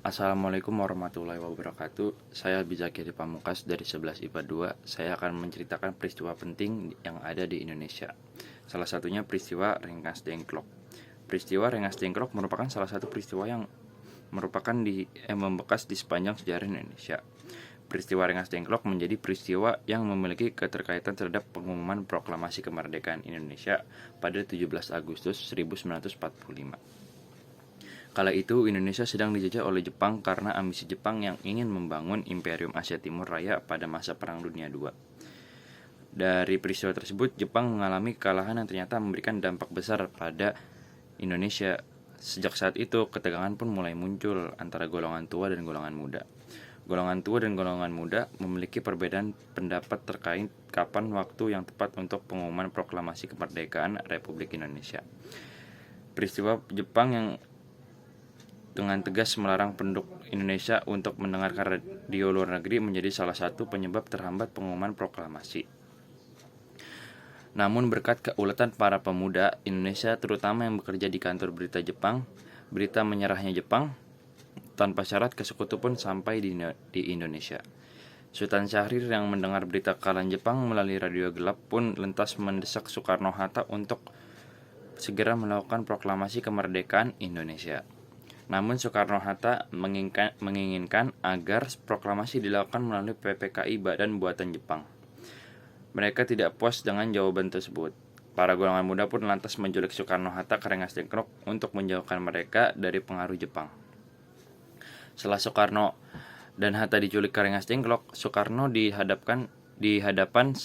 Assalamualaikum warahmatullahi wabarakatuh. Saya Bizakiri Pamungkas dari 11 IPA 2. Saya akan menceritakan peristiwa penting yang ada di Indonesia. Salah satunya peristiwa Rengas Dengklok. Peristiwa Rengas Dengklok merupakan salah satu peristiwa yang membekas di sepanjang sejarah Indonesia. Peristiwa Rengas Dengklok menjadi peristiwa yang memiliki keterkaitan terhadap pengumuman proklamasi kemerdekaan Indonesia pada 17 Agustus 1945. Kala itu Indonesia sedang dijajah oleh Jepang karena ambisi Jepang yang ingin membangun Imperium Asia Timur Raya pada masa Perang Dunia II. Dari peristiwa tersebut, Jepang mengalami kekalahan yang ternyata memberikan dampak besar pada Indonesia. Sejak saat itu, ketegangan pun mulai muncul antara golongan tua dan golongan muda. Golongan tua dan golongan muda memiliki perbedaan pendapat terkait kapan waktu yang tepat untuk pengumuman proklamasi kemerdekaan Republik Indonesia. Peristiwa Jepang yang dengan tegas melarang penduduk Indonesia untuk mendengarkan radio luar negeri menjadi salah satu penyebab terhambat pengumuman proklamasi. Namun berkat keuletan para pemuda Indonesia terutama yang bekerja di kantor berita Jepang, berita menyerahnya Jepang tanpa syarat ke sekutu pun sampai di Indonesia. Sultan Syahrir yang mendengar berita kekalahan Jepang melalui radio gelap pun lantas mendesak Soekarno-Hatta untuk segera melakukan proklamasi kemerdekaan Indonesia. Namun Soekarno-Hatta menginginkan agar proklamasi dilakukan melalui PPKI Badan Buatan Jepang. Mereka tidak puas dengan jawaban tersebut. Para golongan muda pun lantas menculik Soekarno-Hatta ke Rengas Dengklok untuk menjauhkan mereka dari pengaruh Jepang. Setelah Soekarno dan Hatta diculik ke Rengas Dengklok, Soekarno di hadapan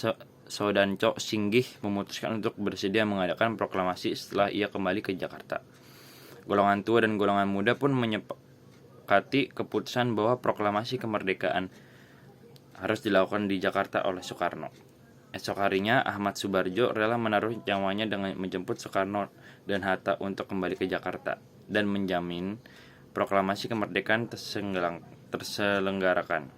Sodanco Singgih memutuskan untuk bersedia mengadakan proklamasi setelah ia kembali ke Jakarta. Golongan tua dan golongan muda pun menyepakati keputusan bahwa proklamasi kemerdekaan harus dilakukan di Jakarta oleh Soekarno. Esok harinya Ahmad Subarjo rela menaruh nyawanya dengan menjemput Soekarno dan Hatta untuk kembali ke Jakarta dan menjamin proklamasi kemerdekaan terselenggarakan.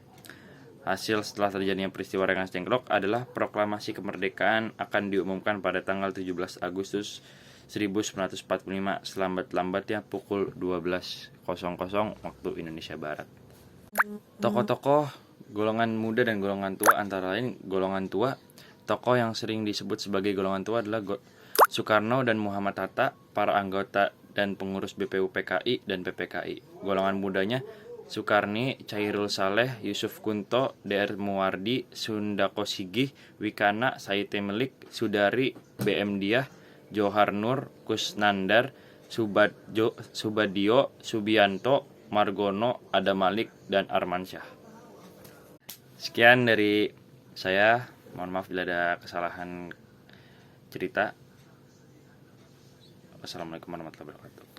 Hasil setelah terjadinya peristiwa Rengas Dengklok adalah proklamasi kemerdekaan akan diumumkan pada tanggal 17 Agustus 1945 selambat-lambatnya pukul 12.00 waktu Indonesia Barat. Tokoh-tokoh golongan muda dan golongan tua antara lain golongan tua, tokoh yang sering disebut sebagai golongan tua adalah Soekarno dan Muhammad Hatta, para anggota dan pengurus BPUPKI dan PPKI. Golongan mudanya Sukarni, Chairul Saleh, Yusuf Kunto, DR Muwardi, Sundako Sigih, Wikana, Saite Melik, Sudari, BM Diah, Johar Nur, Kusnandar, Subadio, Subianto, Margono, Adam Malik, dan Armansyah. Sekian dari saya. Mohon maaf bila ada kesalahan cerita. Wassalamualaikum warahmatullahi wabarakatuh.